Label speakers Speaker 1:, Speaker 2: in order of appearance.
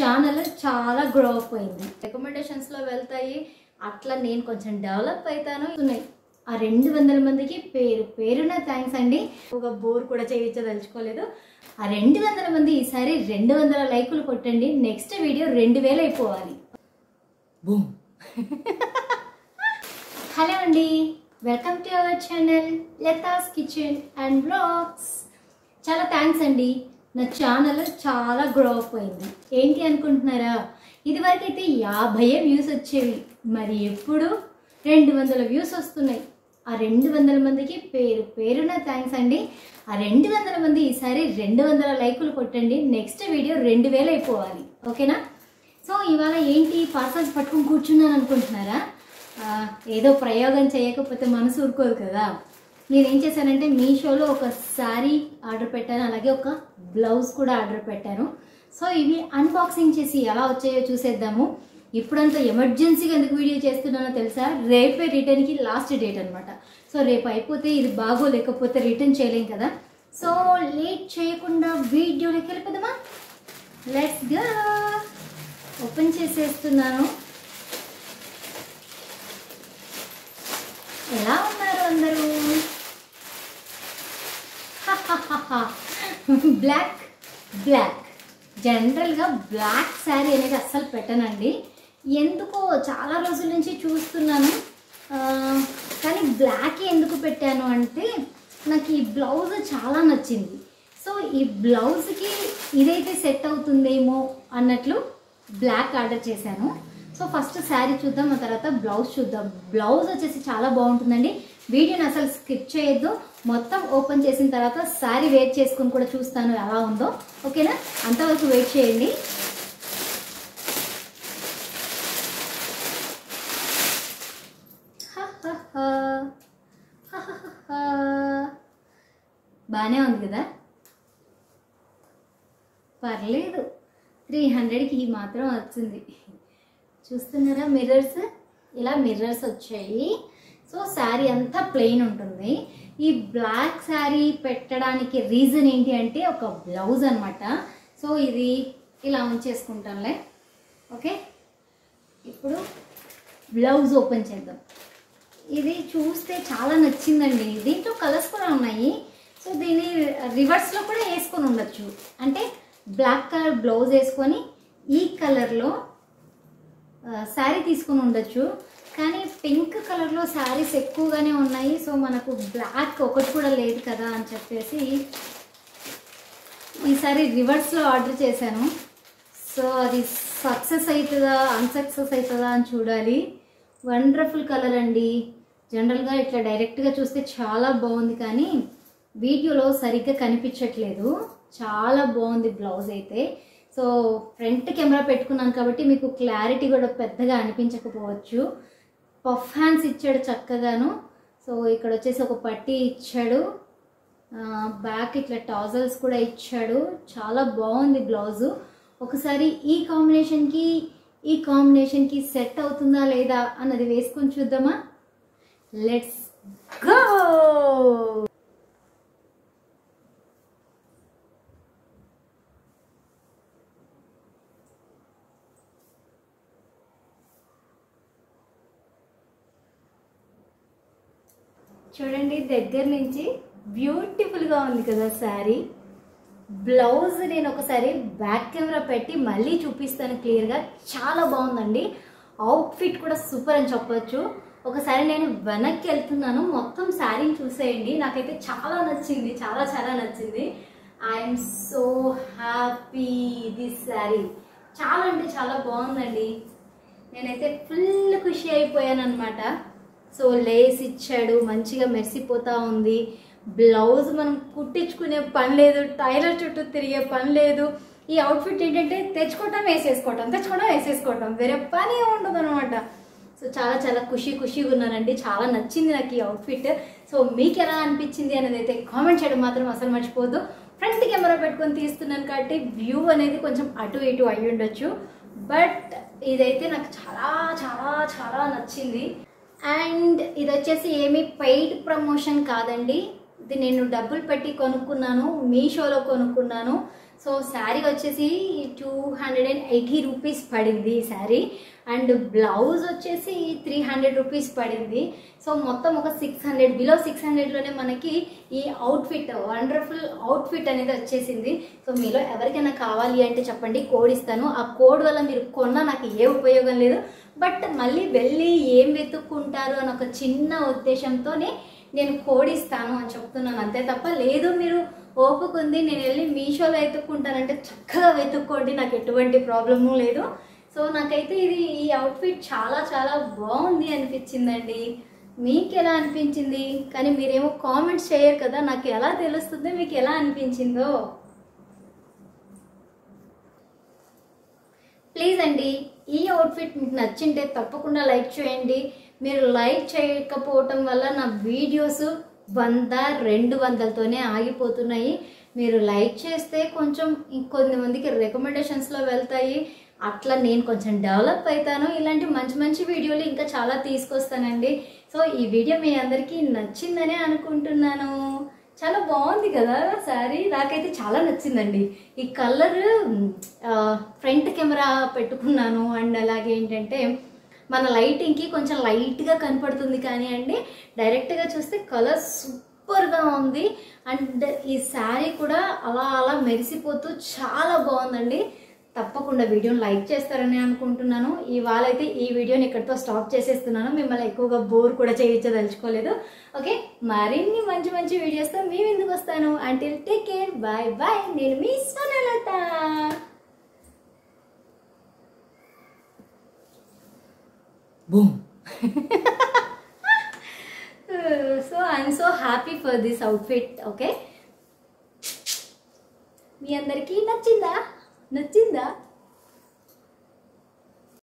Speaker 1: Channel చాలా grow up అయింది. Recommendations లో వెళ్తాయి, అట్లా నేను కొంచెం డెవలప్ అవుతాను. ఆ 200 మందికి పేరున థ్యాంక్స్ అండి. ఒక బోర్ కూడా చేయించదలుచుకోలేదు. ఆ 200 మంది ఈసారి 200 లైకులు కొట్టండి. నెక్స్ట్ వీడియో 2000 అయిపోవాలి. బూమ్. హలో అండి, welcome to our channel Latha's kitchen and blogs. చాలా థ్యాంక్స్ అండి. నా ఛానల్ చాలా గ్రో అప్ అయింది. ఏంటి అనుకుంటున్నారా? ఇదివరకైతే 50 వ్యూస్ వచ్చేవి, మరి ఎప్పుడు 200 వ్యూస్ వస్తున్నాయి. ఆ 200 మందికి పేరున థ్యాంక్స్ అండి. ఆ 200 మంది ఈసారి 200 లైకులు కొట్టండి. నెక్స్ట్ వీడియో 2000 అయిపోవాలి. ఓకేనా? సో ఇవాళ ఏంటి పార్సల్స్ పట్టుకుని కూర్చున్నాను అనుకుంటున్నారా? ఏదో ప్రయోగం చేయకపోతే మనసు ఊరుకోదు కదా. నేనేం చేశానంటే మీషోలో ఒక శారీ ఆర్డర్ పెట్టాను, అలాగే ఒక బ్లౌజ్ కూడా ఆర్డర్ పెట్టాను. సో ఇవి అన్బాక్సింగ్ చేసి ఎలా వచ్చాయో చూసేద్దాము. ఇప్పుడంతా ఎమర్జెన్సీగా ఎందుకు వీడియో చేస్తున్నానో తెలుసా? రేపే రిటర్న్కి లాస్ట్ డేట్ అనమాట. సో రేపు అయిపోతే ఇది బాగోలేకపోతే రిటర్న్ చేయలేం కదా. సో లేట్ చేయకుండా వీడియోలోకి వెళ్ళిపోదామా? Let's go. ఓపెన్ చేసేస్తున్నాను. ఎలా ఉన్నారు అందరూ? బ్లాక్ జనరల్గా బ్లాక్ శారీ అనేది అస్సలు పెట్టనండి. ఎందుకో చాలా రోజుల నుంచి చూస్తున్నాను, కానీ బ్లాక్ ఎందుకు పెట్టాను అంటే నాకు ఈ బ్లౌజ్ చాలా నచ్చింది. సో ఈ బ్లౌజ్కి ఇదైతే సెట్ అవుతుందేమో అన్నట్లు బ్లాక్ ఆర్డర్ చేశాను. సో ఫస్ట్ శారీ చూద్దాం, ఆ తర్వాత బ్లౌజ్ చూద్దాం. బ్లౌజ్ వచ్చేసి చాలా బాగుంటుందండి. వీడియోని అసలు స్కిప్ చేయొద్దు. మొత్తం ఓపెన్ చేసిన తర్వాత శారీ వేర్ చేసుకుని కూడా చూస్తాను ఎలా ఉందో. ఓకేనా? అంతవరకు వెయిట్ చేయండి. బాగానే ఉంది కదా, పర్లేదు. 300కి మాత్రం వచ్చింది. చూస్తున్నారా మిర్రర్స్? ఇలా మిర్రర్స్ వచ్చాయి. సో శారీ అంతా ప్లెయిన్ ఉంటుంది. ఈ బ్లాక్ శారీ పెట్టడానికి రీజన్ ఏంటి అంటే ఒక బ్లౌజ్ అనమాట. సో ఇది ఇలా ఉంచేసుకుంటానులే. ఓకే, ఇప్పుడు బ్లౌజ్ ఓపెన్ చేద్దాం. ఇది చూస్తే చాలా నచ్చిందండి. దీంట్లో కలర్స్ కూడా ఉన్నాయి. సో దీన్ని రివర్స్లో కూడా వేసుకొని ఉండొచ్చు. అంటే బ్లాక్ కలర్ బ్లౌజ్ వేసుకొని ఈ కలర్లో శారీ తీసుకొని ఉండొచ్చు. కానీ పింక్ కలర్లో శారీస్ ఎక్కువగానే ఉన్నాయి. సో మనకు బ్లాక్ ఒకటి కూడా లేదు కదా అని చెప్పేసి ఈసారి రివర్స్లో ఆర్డర్ చేశాను. సో అది సక్సెస్ అవుతుందా అన్సక్సెస్ అవుతుందా అని చూడాలి. వండర్ఫుల్ కలర్ అండి. జనరల్గా ఇట్లా డైరెక్ట్గా చూస్తే చాలా బాగుంది, కానీ వీడియోలో సరిగ్గా కనిపించట్లేదు. చాలా బాగుంది బ్లౌజ్ అయితే. సో ఫ్రంట్ కెమెరా పెట్టుకున్నాను కాబట్టి మీకు క్లారిటీ కూడా పెద్దగా అనిపించకపోవచ్చు. పఫ్ హ్యాండ్స్ ఇచ్చాడు చక్కగాను. సో ఇక్కడ వచ్చేసి ఒక పట్టీ ఇచ్చాడు, బ్యాక్ ఇట్లా టాజల్స్ కూడా ఇచ్చాడు. చాలా బాగుంది బ్లౌజు. ఒకసారి ఈ కాంబినేషన్కి సెట్ అవుతుందా లేదా అన్నది వేసుకొని చూద్దామా? Let's go. చూడండి దగ్గర నుంచి బ్యూటిఫుల్గా ఉంది కదా శారీ. బ్లౌజ్ నేను ఒకసారి బ్యాక్ కెమెరా పెట్టి మళ్ళీ చూపిస్తాను క్లియర్గా. చాలా బాగుందండి. అవుట్ఫిట్ కూడా సూపర్ అని చెప్పొచ్చు. ఒకసారి నేను వెనక్కి వెళ్తున్నాను, మొత్తం శారీని చూసేయండి. నాకైతే చాలా నచ్చింది, చాలా చాలా నచ్చింది. I'm so happy this sari. చాలా అంటే చాలా బాగుందండి. నేనైతే ఫుల్ ఖుషి అయిపోయాను అనమాట. సో లేస్ ఇచ్చాడు, మంచిగా మెరిసిపోతూ ఉంది. బ్లౌజ్ మనం కుట్టించుకునే పని లేదు, టైలర్ చుట్టూ తిరిగే పని లేదు. ఈ అవుట్ఫిట్ ఏంటంటే తెచ్చుకోవటం వేసేసుకోవటం, వేరే పని ఉండదు అనమాట. సో చాలా చాలా ఖుషిగా ఉన్నానండి. చాలా నచ్చింది నాకు ఈ అవుట్ఫిట్. సో మీకు ఎలా అనిపించింది అనేది అయితే కామెంట్ చేయడం మాత్రం అసలు మర్చిపోద్దు. ఫ్రంట్ కెమెరా పెట్టుకొని తీస్తున్నాను కాబట్టి వ్యూ అనేది కొంచెం అటు ఇటు అయ్యి ఉండొచ్చు, బట్ ఇదైతే నాకు చాలా చాలా చాలా నచ్చింది. అండ్ ఇది వచ్చేసి ఏమీ పెయిడ్ ప్రమోషన్ కాదండి. ఇది నేను డబ్బులు పెట్టి కొనుక్కున్నాను, మీషోలో కొనుక్కున్నాను. సో శారీ వచ్చేసి 280 రూపీస్ పడింది ఈ శారీ. అండ్ బ్లౌజ్ వచ్చేసి 300 రూపీస్ పడింది. సో మొత్తం ఒక 600, బిలో 600లోనే మనకి ఈ అవుట్ఫిట్, వండర్ఫుల్ అవుట్ఫిట్ అనేది వచ్చేసింది. సో మీలో ఎవరికైనా కావాలి అంటే చెప్పండి, కోడ్ ఇస్తాను. ఆ కోడ్ వల్ల మీరు కొన్నా నాకు ఏ ఉపయోగం లేదు, బట్ మళ్ళీ వెళ్ళి ఏం వెతుక్కుంటారు అని ఒక చిన్న ఉద్దేశంతోనే నేను కోడ్ ఇస్తాను అని చెప్తున్నాను, అంతే తప్ప లేదు మీరు ఓపుకుంది నేను వెళ్ళి మీషోలో వెతుక్కుంటానంటే చక్కగా వెతుక్కోండి, నాకు ఎటువంటి ప్రాబ్లము లేదు. సో నాకైతే ఈ అవుట్ఫిట్ చాలా చాలా బాగుంది అనిపించిందండి. మీకు ఎలా అనిపించింది? కానీ మీరేమో కామెంట్స్ చేయరు కదా, నాకు ఎలా తెలుస్తుంది మీకు ఎలా అనిపించిందో. ప్లీజ్ అండి, ఈ అవుట్ఫిట్ మీకు నచ్చింటే తప్పకుండా లైక్ చేయండి. మీరు లైక్ చేయకపోవటం వల్ల నా వీడియోస్ 100-200తోనే ఆగిపోతున్నాయి. మీరు లైక్ చేస్తే కొంచెం ఇంకొన్ని మందికి రికమెండేషన్స్లో వెళ్తాయి, అట్లా నేను కొంచెం డెవలప్ అవుతాను. ఇలాంటి మంచి మంచి వీడియోలు ఇంకా చాలా తీసుకొస్తానండి. సో ఈ వీడియో మీ అందరికీ నచ్చిందనే అనుకుంటున్నాను. చాలా బాగుంది కదా శారీ, నాకైతే చాలా నచ్చిందండి. ఈ కలర్ ఫ్రంట్ కెమెరా పెట్టుకున్నాను, అండ్ అలాగే ఏంటంటే మన లైటింగ్కి కొంచెం లైట్గా కనపడుతుంది, కానీ అండి డైరెక్ట్గా చూస్తే కలర్ సూపర్గా ఉంది. అండ్ ఈ శారీ కూడా అలా అలా మెరిసిపోతూ చాలా బాగుందండి. తప్పకుండా వీడియోని లైక్ చేస్తారని అనుకుంటున్నాను. ఇవాళ అయితే ఈ వీడియోని ఇక్కడితో స్టాప్ చేసేస్తున్నాను, మిమ్మల్ని ఎక్కువగా బోర్ కూడా చేయించదలుచుకోలేదు. ఓకే, మరిన్ని మంచి మంచి వీడియోస్తో మీ ముందుకు వస్తాను. Until take care, bye bye. నేను మీ స్వనలత. Boom. So I'm so happy for this outfit. Okay, మీ అందరికీ నచ్చిందా?